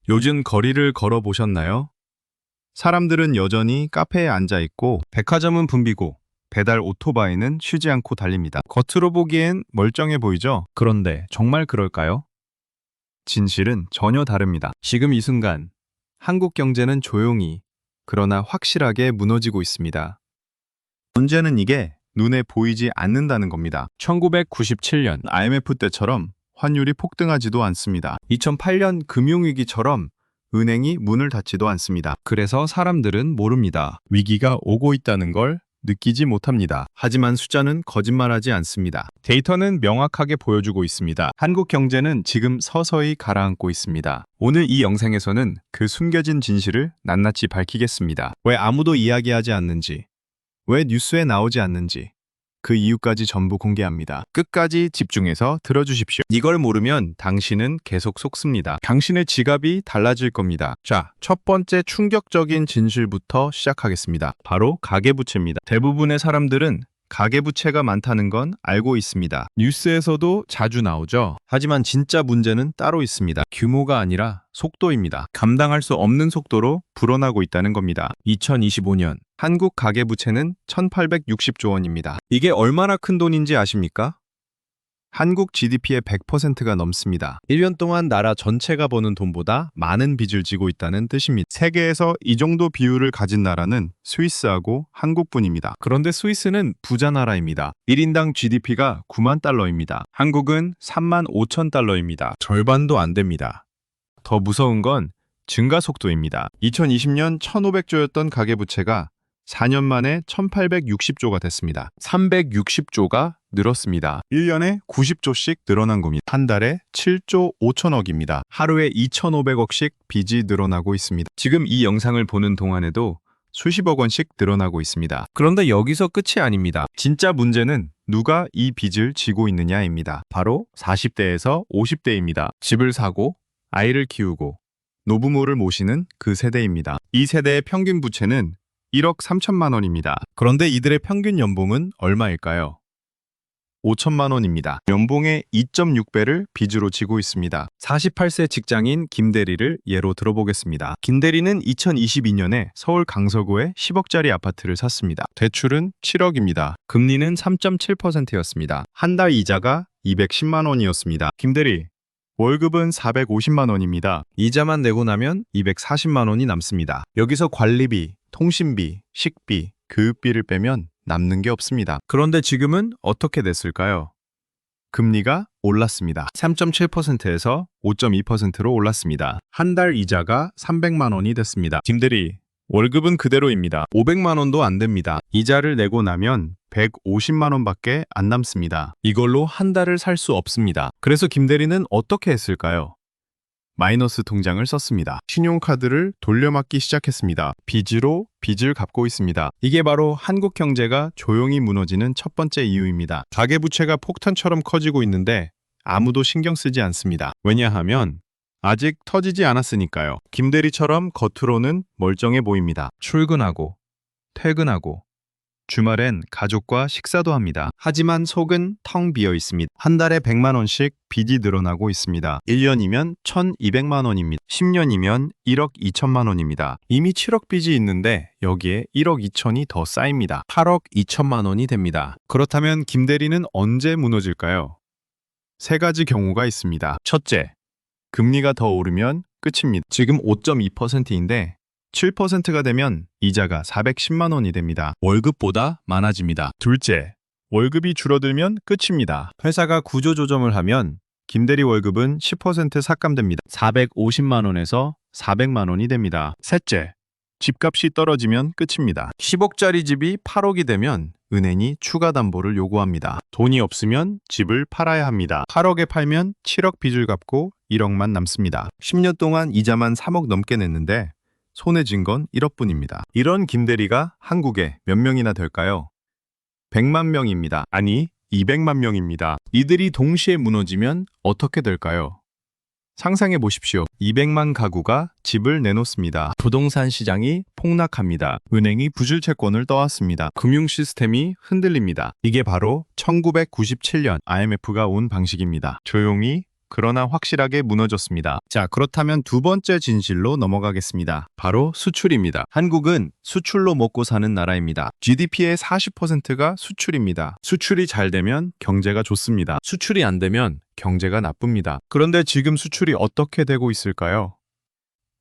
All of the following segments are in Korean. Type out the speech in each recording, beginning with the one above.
요즘 거리를 걸어보셨나요? 사람들은 여전히 카페에 앉아 있고 백화점은 붐비고 배달 오토바이는 쉬지 않고 달립니다. 겉으로 보기엔 멀쩡해 보이죠? 그런데 정말 그럴까요? 진실은 전혀 다릅니다. 지금 이 순간 한국 경제는 조용히 그러나 확실하게 무너지고 있습니다. 문제는 이게 눈에 보이지 않는다는 겁니다. 1997년 IMF 때처럼 환율이 폭등하지도 않습니다. 2008년 금융위기처럼 은행이 문을 닫지도 않습니다. 그래서 사람들은 모릅니다. 위기가 오고 있다는 걸 느끼지 못합니다. 하지만 숫자는 거짓말하지 않습니다. 데이터는 명확하게 보여주고 있습니다. 한국 경제는 지금 서서히 가라앉고 있습니다. 오늘 이 영상에서는 그 숨겨진 진실을 낱낱이 밝히겠습니다. 왜 아무도 이야기하지 않는지, 왜 뉴스에 나오지 않는지, 그 이유까지 전부 공개합니다. 끝까지 집중해서 들어주십시오. 이걸 모르면 당신은 계속 속습니다. 당신의 지갑이 달라질 겁니다. 자, 첫 번째 충격적인 진실부터 시작하겠습니다. 바로 가계부채입니다. 대부분의 사람들은 가계부채가 많다는 건 알고 있습니다. 뉴스에서도 자주 나오죠. 하지만 진짜 문제는 따로 있습니다. 규모가 아니라 속도입니다. 감당할 수 없는 속도로 불어나고 있다는 겁니다. 2025년 한국 가계부채는 1,860조 원입니다. 이게 얼마나 큰 돈인지 아십니까? 한국 GDP의 100%가 넘습니다. 1년 동안 나라 전체가 버는 돈보다 많은 빚을 지고 있다는 뜻입니다. 세계에서 이 정도 비율을 가진 나라는 스위스하고 한국뿐입니다. 그런데 스위스는 부자 나라입니다. 1인당 GDP가 9만 달러입니다. 한국은 3만 5천 달러입니다. 절반도 안 됩니다. 더 무서운 건 증가 속도입니다. 2020년 1,500조였던 가계부채가 4년 만에 1,860조가 됐습니다. 360조가 늘었습니다. 1년에 90조씩 늘어난 겁니다. 한 달에 7조 5천억입니다. 하루에 2,500억씩 빚이 늘어나고 있습니다. 지금 이 영상을 보는 동안에도 수십억 원씩 늘어나고 있습니다. 그런데 여기서 끝이 아닙니다. 진짜 문제는 누가 이 빚을 지고 있느냐입니다. 바로 40대에서 50대입니다. 집을 사고 아이를 키우고 노부모를 모시는 그 세대입니다. 이 세대의 평균 부채는 1억 3천만 원입니다. 그런데 이들의 평균 연봉은 얼마일까요? 5천만 원입니다. 연봉의 2.6배를 빚으로 지고 있습니다. 48세 직장인 김대리를 예로 들어보겠습니다. 김대리는 2022년에 서울 강서구에 10억짜리 아파트를 샀습니다. 대출은 7억입니다. 금리는 3.7%였습니다. 한 달 이자가 210만 원이었습니다. 김대리, 월급은 450만 원입니다. 이자만 내고 나면 240만 원이 남습니다. 여기서 관리비, 통신비, 식비, 교육비를 빼면 남는 게 없습니다. 그런데 지금은 어떻게 됐을까요? 금리가 올랐습니다. 3.7%에서 5.2%로 올랐습니다. 한 달 이자가 300만 원이 됐습니다. 김대리, 월급은 그대로입니다. 500만 원도 안 됩니다. 이자를 내고 나면 150만 원밖에 안 남습니다. 이걸로 한 달을 살 수 없습니다. 그래서 김대리는 어떻게 했을까요? 마이너스 통장을 썼습니다. 신용카드를 돌려막기 시작했습니다. 빚으로 빚을 갚고 있습니다. 이게 바로 한국 경제가 조용히 무너지는 첫 번째 이유입니다. 가계부채가 폭탄처럼 커지고 있는데 아무도 신경 쓰지 않습니다. 왜냐하면 아직 터지지 않았으니까요. 김대리처럼 겉으로는 멀쩡해 보입니다. 출근하고 퇴근하고 주말엔 가족과 식사도 합니다. 하지만 속은 텅 비어 있습니다. 한 달에 100만 원씩 빚이 늘어나고 있습니다. 1년이면 1,200만 원입니다. 10년이면 1억 2천만 원입니다. 이미 7억 빚이 있는데 여기에 1억 2천이 더 쌓입니다. 8억 2천만 원이 됩니다. 그렇다면 김대리는 언제 무너질까요? 세 가지 경우가 있습니다. 첫째, 금리가 더 오르면 끝입니다. 지금 5.2%인데 7%가 되면 이자가 410만 원이 됩니다. 월급보다 많아집니다. 둘째, 월급이 줄어들면 끝입니다. 회사가 구조조정을 하면 김대리 월급은 10% 삭감됩니다. 450만 원에서 400만 원이 됩니다. 셋째, 집값이 떨어지면 끝입니다. 10억짜리 집이 8억이 되면 은행이 추가 담보를 요구합니다. 돈이 없으면 집을 팔아야 합니다. 8억에 팔면 7억 빚을 갚고 1억만 남습니다. 10년 동안 이자만 3억 넘게 냈는데 손에 쥔 건 1억뿐입니다. 이런 김대리가 한국에 몇 명이나 될까요? 100만 명입니다. 아니, 200만 명입니다. 이들이 동시에 무너지면 어떻게 될까요? 상상해 보십시오. 200만 가구가 집을 내놓습니다. 부동산 시장이 폭락합니다. 은행이 부실 채권을 떠왔습니다. 금융 시스템이 흔들립니다. 이게 바로 1997년 IMF가 온 방식입니다. 조용히 그러나 확실하게 무너졌습니다. 자, 그렇다면 두 번째 진실로 넘어가겠습니다. 바로 수출입니다. 한국은 수출로 먹고 사는 나라입니다. GDP의 40%가 수출입니다. 수출이 잘 되면 경제가 좋습니다. 수출이 안 되면 경제가 나쁩니다. 그런데 지금 수출이 어떻게 되고 있을까요?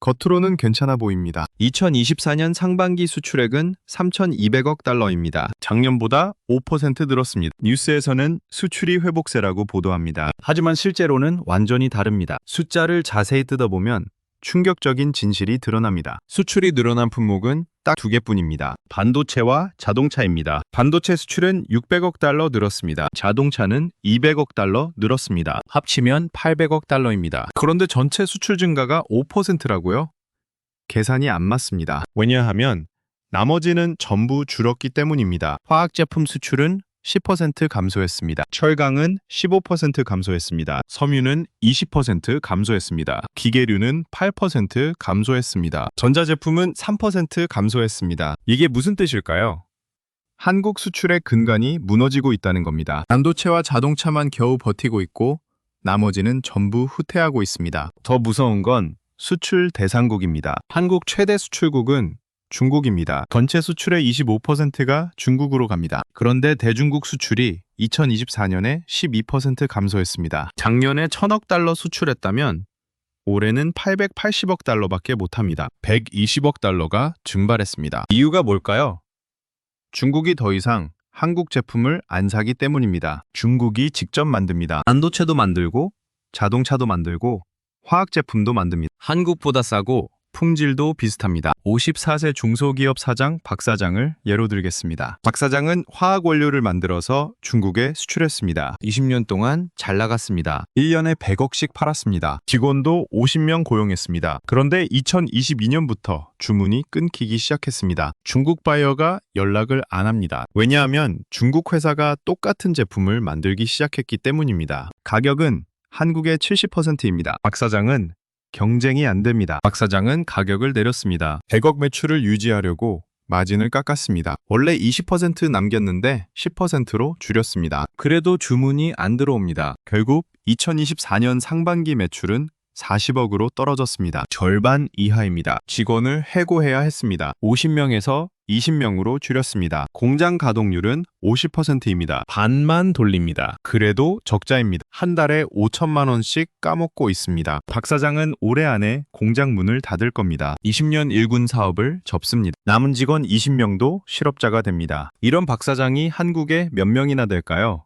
겉으로는 괜찮아 보입니다. 2024년 상반기 수출액은 3,200억 달러입니다. 작년보다 5% 늘었습니다. 뉴스에서는 수출이 회복세라고 보도합니다. 하지만 실제로는 완전히 다릅니다. 숫자를 자세히 뜯어보면 충격적인 진실이 드러납니다. 수출이 늘어난 품목은 딱 두 개뿐입니다. 반도체와 자동차입니다. 반도체 수출은 600억 달러 늘었습니다. 자동차는 200억 달러 늘었습니다. 합치면 800억 달러입니다. 그런데 전체 수출 증가가 5%라고요? 계산이 안 맞습니다. 왜냐하면 나머지는 전부 줄었기 때문입니다. 화학제품 수출은 10% 감소했습니다. 철강은 15% 감소했습니다. 섬유는 20% 감소했습니다. 기계류는 8% 감소했습니다. 전자제품은 3% 감소했습니다. 이게 무슨 뜻일까요? 한국 수출의 근간이 무너지고 있다는 겁니다. 반도체와 자동차만 겨우 버티고 있고 나머지는 전부 후퇴하고 있습니다. 더 무서운 건 수출 대상국입니다. 한국 최대 수출국은 중국입니다. 전체 수출의 25%가 중국으로 갑니다. 그런데 대중국 수출이 2024년에 12% 감소했습니다. 작년에 1,000억 달러 수출했다면 올해는 880억 달러밖에 못합니다. 120억 달러가 증발했습니다. 이유가 뭘까요? 중국이 더 이상 한국 제품을 안 사기 때문입니다. 중국이 직접 만듭니다. 반도체도 만들고 자동차도 만들고 화학 제품도 만듭니다. 한국보다 싸고 품질도 비슷합니다. 54세 중소기업 사장 박 사장을 예로 들겠습니다. 박 사장은 화학 원료를 만들어서 중국에 수출했습니다. 20년 동안 잘 나갔습니다. 1년에 100억씩 팔았습니다. 직원도 50명 고용했습니다. 그런데 2022년부터 주문이 끊기기 시작했습니다. 중국 바이어가 연락을 안 합니다. 왜냐하면 중국 회사가 똑같은 제품을 만들기 시작했기 때문입니다. 가격은 한국의 70%입니다. 박 사장은 경쟁이 안 됩니다. 박 사장은 가격을 내렸습니다. 100억 매출을 유지하려고 마진을 깎았습니다. 원래 20% 남겼는데 10%로 줄였습니다. 그래도 주문이 안 들어옵니다. 결국 2024년 상반기 매출은 40억으로 떨어졌습니다. 절반 이하입니다. 직원을 해고해야 했습니다. 50명에서 20명으로 줄였습니다. 공장 가동률은 50%입니다. 반만 돌립니다. 그래도 적자입니다. 한 달에 5천만 원씩 까먹고 있습니다. 박 사장은 올해 안에 공장 문을 닫을 겁니다. 20년 일군 사업을 접습니다. 남은 직원 20명도 실업자가 됩니다. 이런 박 사장이 한국에 몇 명이나 될까요?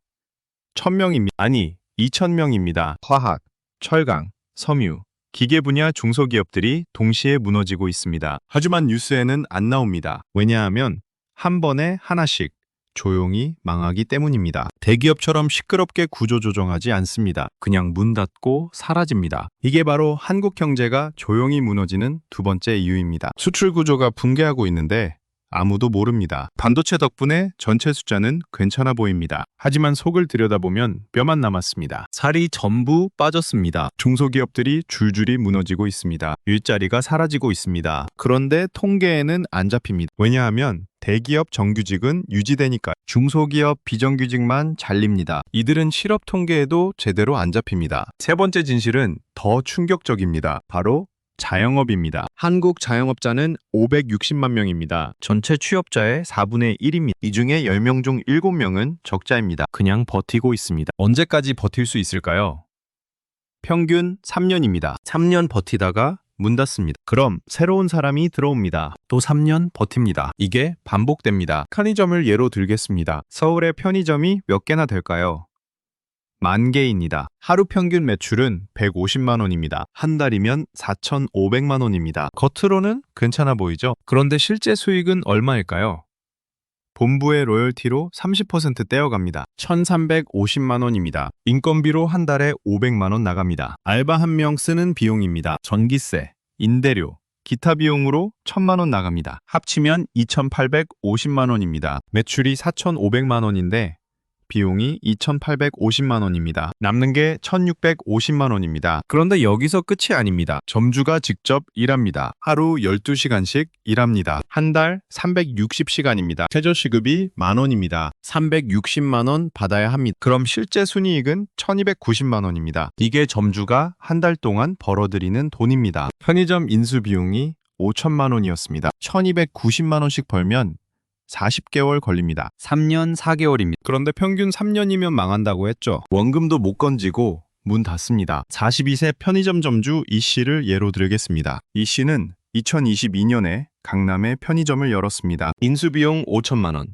1,000명입니다. 아니, 2,000명입니다. 화학, 철강, 섬유, 기계 분야 중소기업들이 동시에 무너지고 있습니다. 하지만 뉴스에는 안 나옵니다. 왜냐하면 한 번에 하나씩 조용히 망하기 때문입니다. 대기업처럼 시끄럽게 구조조정하지 않습니다. 그냥 문 닫고 사라집니다. 이게 바로 한국 경제가 조용히 무너지는 두 번째 이유입니다. 수출 구조가 붕괴하고 있는데 아무도 모릅니다. 반도체 덕분에 전체 숫자는 괜찮아 보입니다. 하지만 속을 들여다보면 뼈만 남았습니다. 살이 전부 빠졌습니다. 중소기업들이 줄줄이 무너지고 있습니다. 일자리가 사라지고 있습니다. 그런데 통계에는 안 잡힙니다. 왜냐하면 대기업 정규직은 유지되니까 중소기업 비정규직만 잘립니다. 이들은 실업 통계에도 제대로 안 잡힙니다. 세 번째 진실은 더 충격적입니다. 바로 자영업입니다. 한국 자영업자는 560만 명입니다. 전체 취업자의 4분의 1입니다. 이 중에 10명 중 7명은 적자입니다. 그냥 버티고 있습니다. 언제까지 버틸 수 있을까요? 평균 3년입니다. 3년 버티다가 문 닫습니다. 그럼 새로운 사람이 들어옵니다. 또 3년 버팁니다. 이게 반복됩니다. 편의점을 예로 들겠습니다. 서울의 편의점이 몇 개나 될까요? 10,000개입니다. 하루 평균 매출은 150만 원입니다. 한 달이면 4,500만 원입니다. 겉으로는 괜찮아 보이죠? 그런데 실제 수익은 얼마일까요? 본부의 로열티로 30% 떼어갑니다. 1,350만 원입니다. 인건비로 한 달에 500만 원 나갑니다. 알바 한 명 쓰는 비용입니다. 전기세, 임대료, 기타 비용으로 1,000만 원 나갑니다. 합치면 2,850만 원입니다. 매출이 4,500만 원인데 비용이 2,850만 원입니다. 남는 게 1,650만 원입니다. 그런데 여기서 끝이 아닙니다. 점주가 직접 일합니다. 하루 12시간씩 일합니다. 한 달 360시간입니다. 최저시급이 만원입니다. 360만 원 받아야 합니다. 그럼 실제 순이익은 1,290만 원입니다. 이게 점주가 한 달 동안 벌어들이는 돈입니다. 편의점 인수 비용이 5천만 원이었습니다. 1,290만 원씩 벌면 40개월 걸립니다. 3년 4개월입니다. 그런데 평균 3년이면 망한다고 했죠. 원금도 못 건지고 문 닫습니다. 42세 편의점 점주 이 씨를 예로 들겠습니다. 이 씨는 2022년에 강남에 편의점을 열었습니다. 인수비용 5천만 원,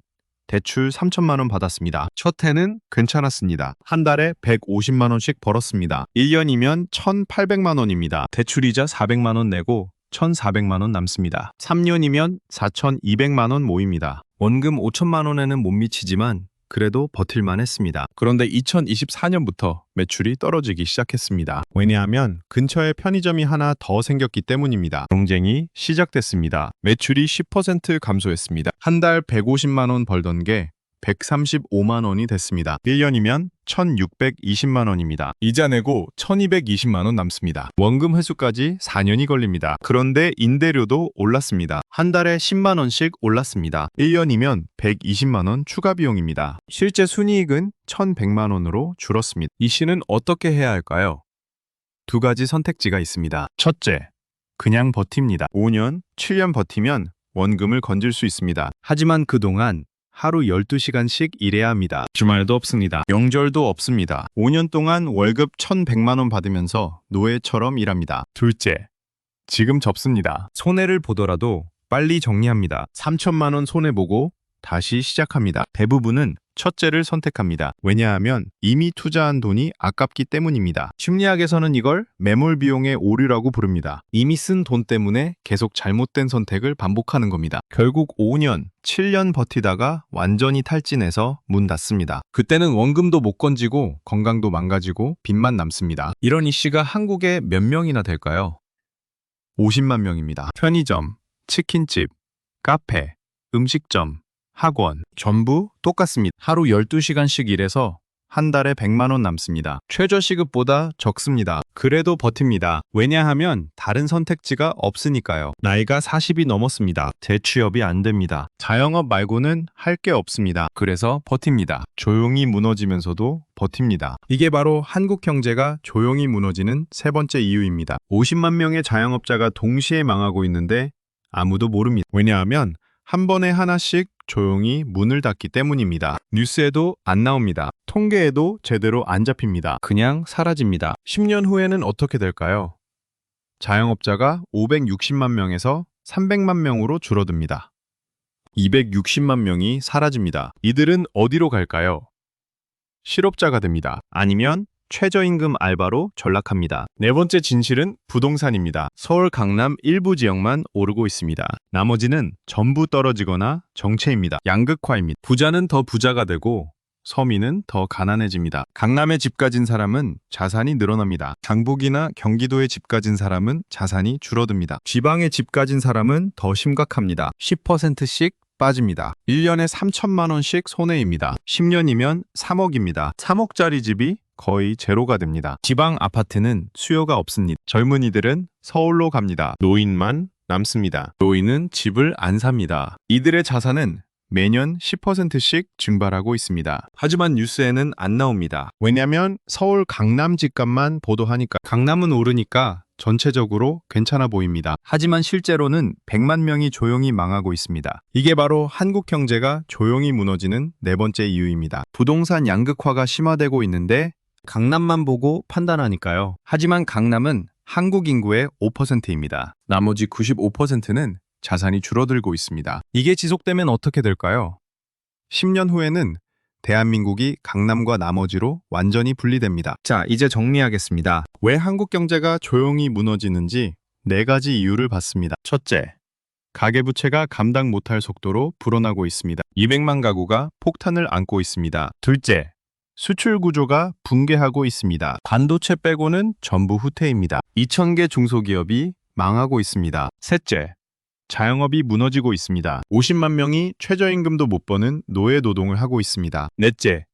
대출 3천만 원 받았습니다. 첫 해는 괜찮았습니다. 한 달에 150만 원씩 벌었습니다. 1년이면 1,800만 원입니다. 대출이자 400만 원 내고 1,400만 원 남습니다. 3년이면 4,200만 원 모입니다. 원금 5천만 원에는 못 미치지만 그래도 버틸만 했습니다. 그런데 2024년부터 매출이 떨어지기 시작했습니다. 왜냐하면 근처에 편의점이 하나 더 생겼기 때문입니다. 경쟁이 시작됐습니다. 매출이 10% 감소했습니다. 한 달 150만 원 벌던 게 135만 원이 됐습니다. 1년이면 1,620만 원입니다. 이자 내고 1,220만 원 남습니다. 원금 회수까지 4년이 걸립니다. 그런데 임대료도 올랐습니다. 한 달에 10만 원씩 올랐습니다. 1년이면 120만 원 추가 비용입니다. 실제 순이익은 1,100만 원으로 줄었습니다. 이 씨는 어떻게 해야 할까요? 두 가지 선택지가 있습니다. 첫째, 그냥 버팁니다. 5년, 7년 버티면 원금을 건질 수 있습니다. 하지만 그동안 하루 12시간씩 일해야 합니다. 주말도 없습니다. 명절도 없습니다. 5년 동안 월급 1,100만 원 받으면서 노예처럼 일합니다. 둘째, 지금 접습니다. 손해를 보더라도 빨리 정리합니다. 3천만 원 손해보고 다시 시작합니다. 대부분은 첫째를 선택합니다. 왜냐하면 이미 투자한 돈이 아깝기 때문입니다. 심리학에서는 이걸 매몰 비용의 오류라고 부릅니다. 이미 쓴 돈 때문에 계속 잘못된 선택을 반복하는 겁니다. 결국 5년, 7년 버티다가 완전히 탈진해서 문 닫습니다. 그때는 원금도 못 건지고 건강도 망가지고 빚만 남습니다. 이런 이씨가 한국에 몇 명이나 될까요? 50만 명입니다. 편의점, 치킨집, 카페, 음식점, 학원, 전부 똑같습니다. 하루 12시간씩 일해서 한 달에 100만 원 남습니다. 최저시급보다 적습니다. 그래도 버팁니다. 왜냐하면 다른 선택지가 없으니까요. 나이가 40이 넘었습니다. 재취업이 안 됩니다. 자영업 말고는 할 게 없습니다. 그래서 버팁니다. 조용히 무너지면서도 버팁니다. 이게 바로 한국 경제가 조용히 무너지는 세 번째 이유입니다. 50만 명의 자영업자가 동시에 망하고 있는데 아무도 모릅니다. 왜냐하면 한 번에 하나씩 조용히 문을 닫기 때문입니다. 뉴스에도 안 나옵니다. 통계에도 제대로 안 잡힙니다. 그냥 사라집니다. 10년 후에는 어떻게 될까요? 자영업자가 560만 명에서 300만 명으로 줄어듭니다. 260만 명이 사라집니다. 이들은 어디로 갈까요? 실업자가 됩니다. 아니면 최저임금 알바로 전락합니다. 네 번째 진실은 부동산입니다. 서울 강남 일부 지역만 오르고 있습니다. 나머지는 전부 떨어지거나 정체입니다. 양극화입니다. 부자는 더 부자가 되고 서민은 더 가난해집니다. 강남에 집 가진 사람은 자산이 늘어납니다. 강북이나 경기도에 집 가진 사람은 자산이 줄어듭니다. 지방에 집 가진 사람은 더 심각합니다. 10%씩 빠집니다. 1년에 3천만 원씩 손해입니다. 10년이면 3억입니다. 3억짜리 집이 거의 제로가 됩니다. 지방 아파트는 수요가 없습니다. 젊은이들은 서울로 갑니다. 노인만 남습니다. 노인은 집을 안 삽니다. 이들의 자산은 매년 10%씩 증발하고 있습니다. 하지만 뉴스에는 안 나옵니다. 왜냐면 서울 강남 집값만 보도하니까. 강남은 오르니까 전체적으로 괜찮아 보입니다. 하지만 실제로는 100만 명이 조용히 망하고 있습니다. 이게 바로 한국 경제가 조용히 무너지는 네 번째 이유입니다. 부동산 양극화가 심화되고 있는데 강남만 보고 판단하니까요. 하지만 강남은 한국 인구의 5%입니다. 나머지 95%는 자산이 줄어들고 있습니다. 이게 지속되면 어떻게 될까요? 10년 후에는 대한민국이 강남과 나머지로 완전히 분리됩니다. 자, 이제 정리하겠습니다. 왜 한국 경제가 조용히 무너지는지 4가지 이유를 봤습니다. 첫째, 가계부채가 감당 못할 속도로 불어나고 있습니다. 200만 가구가 폭탄을 안고 있습니다. 둘째, 수출 구조가 붕괴하고 있습니다. 반도체 빼고는 전부 후퇴입니다. 2,000개 중소기업이 망하고 있습니다. 셋째, 자영업이 무너지고 있습니다. 50만 명이 최저임금도 못 버는 노예 노동을 하고 있습니다. 넷째,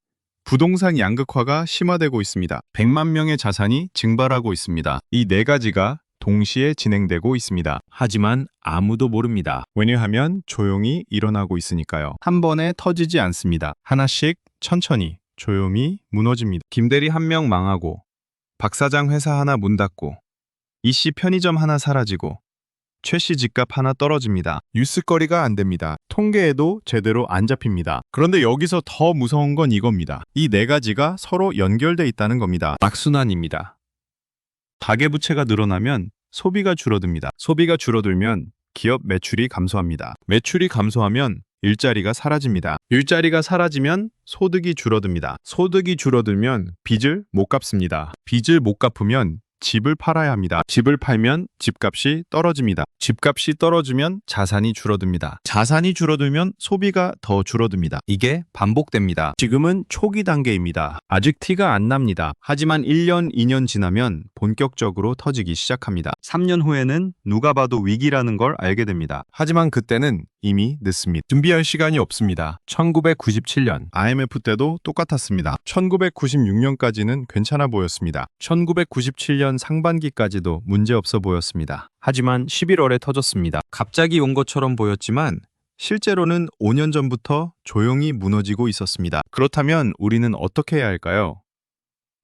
부동산 양극화가 심화되고 있습니다. 100만 명의 자산이 증발하고 있습니다. 이 네 가지가 동시에 진행되고 있습니다. 하지만 아무도 모릅니다. 왜냐하면 조용히 일어나고 있으니까요. 한 번에 터지지 않습니다. 하나씩 천천히 조용히 무너집니다. 김대리 한 명 망하고, 박 사장 회사 하나 문 닫고, 이씨 편의점 하나 사라지고, 최씨 집값 하나 떨어집니다. 뉴스거리가 안 됩니다. 통계에도 제대로 안 잡힙니다. 그런데 여기서 더 무서운 건 이겁니다. 이 네 가지가 서로 연결돼 있다는 겁니다. 악순환입니다. 가계부채가 늘어나면 소비가 줄어듭니다. 소비가 줄어들면 기업 매출이 감소합니다. 매출이 감소하면 일자리가 사라집니다. 일자리가 사라지면 소득이 줄어듭니다. 소득이 줄어들면 빚을 못 갚습니다. 빚을 못 갚으면 집을 팔아야 합니다. 집을 팔면 집값이 떨어집니다. 집값이 떨어지면 자산이 줄어듭니다. 자산이 줄어들면 소비가 더 줄어듭니다. 이게 반복됩니다. 지금은 초기 단계입니다. 아직 티가 안 납니다. 하지만 1년, 2년 지나면 본격적으로 터지기 시작합니다. 3년 후에는 누가 봐도 위기라는 걸 알게 됩니다. 하지만 그때는 이미 늦습니다. 준비할 시간이 없습니다. 1997년 IMF 때도 똑같았습니다. 1996년까지는 괜찮아 보였습니다. 1997년 상반기까지도 문제없어 보였습니다. 하지만 11월에 터졌습니다. 갑자기 온 것처럼 보였지만 실제로는 5년 전부터 조용히 무너지고 있었습니다. 그렇다면 우리는 어떻게 해야 할까요?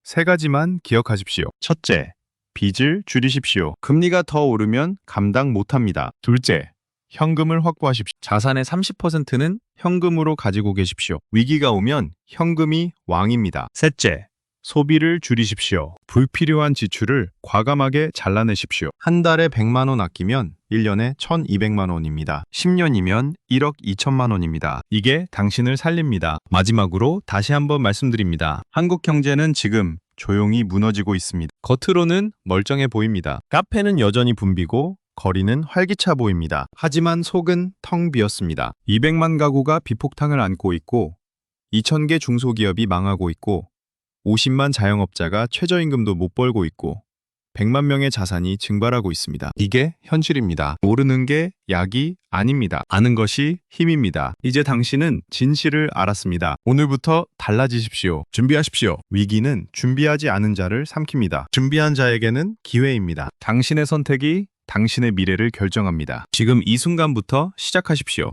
세 가지만 기억하십시오. 첫째, 빚을 줄이십시오. 금리가 더 오르면 감당 못합니다. 둘째, 현금을 확보하십시오. 자산의 30%는 현금으로 가지고 계십시오. 위기가 오면 현금이 왕입니다. 셋째, 소비를 줄이십시오. 불필요한 지출을 과감하게 잘라내십시오. 한 달에 100만 원 아끼면 1년에 1,200만 원입니다. 10년이면 1억 2천만 원입니다. 이게 당신을 살립니다. 마지막으로 다시 한번 말씀드립니다. 한국 경제는 지금 조용히 무너지고 있습니다. 겉으로는 멀쩡해 보입니다. 카페는 여전히 붐비고 거리는 활기차 보입니다. 하지만 속은 텅 비었습니다. 200만 가구가 비폭탄을 안고 있고 2,000개 중소기업이 망하고 있고 50만 자영업자가 최저임금도 못 벌고 있고 100만 명의 자산이 증발하고 있습니다. 이게 현실입니다. 모르는 게 약이 아닙니다. 아는 것이 힘입니다. 이제 당신은 진실을 알았습니다. 오늘부터 달라지십시오. 준비하십시오. 위기는 준비하지 않은 자를 삼킵니다. 준비한 자에게는 기회입니다. 당신의 선택이 당신의 미래를 결정합니다. 지금 이 순간부터 시작하십시오.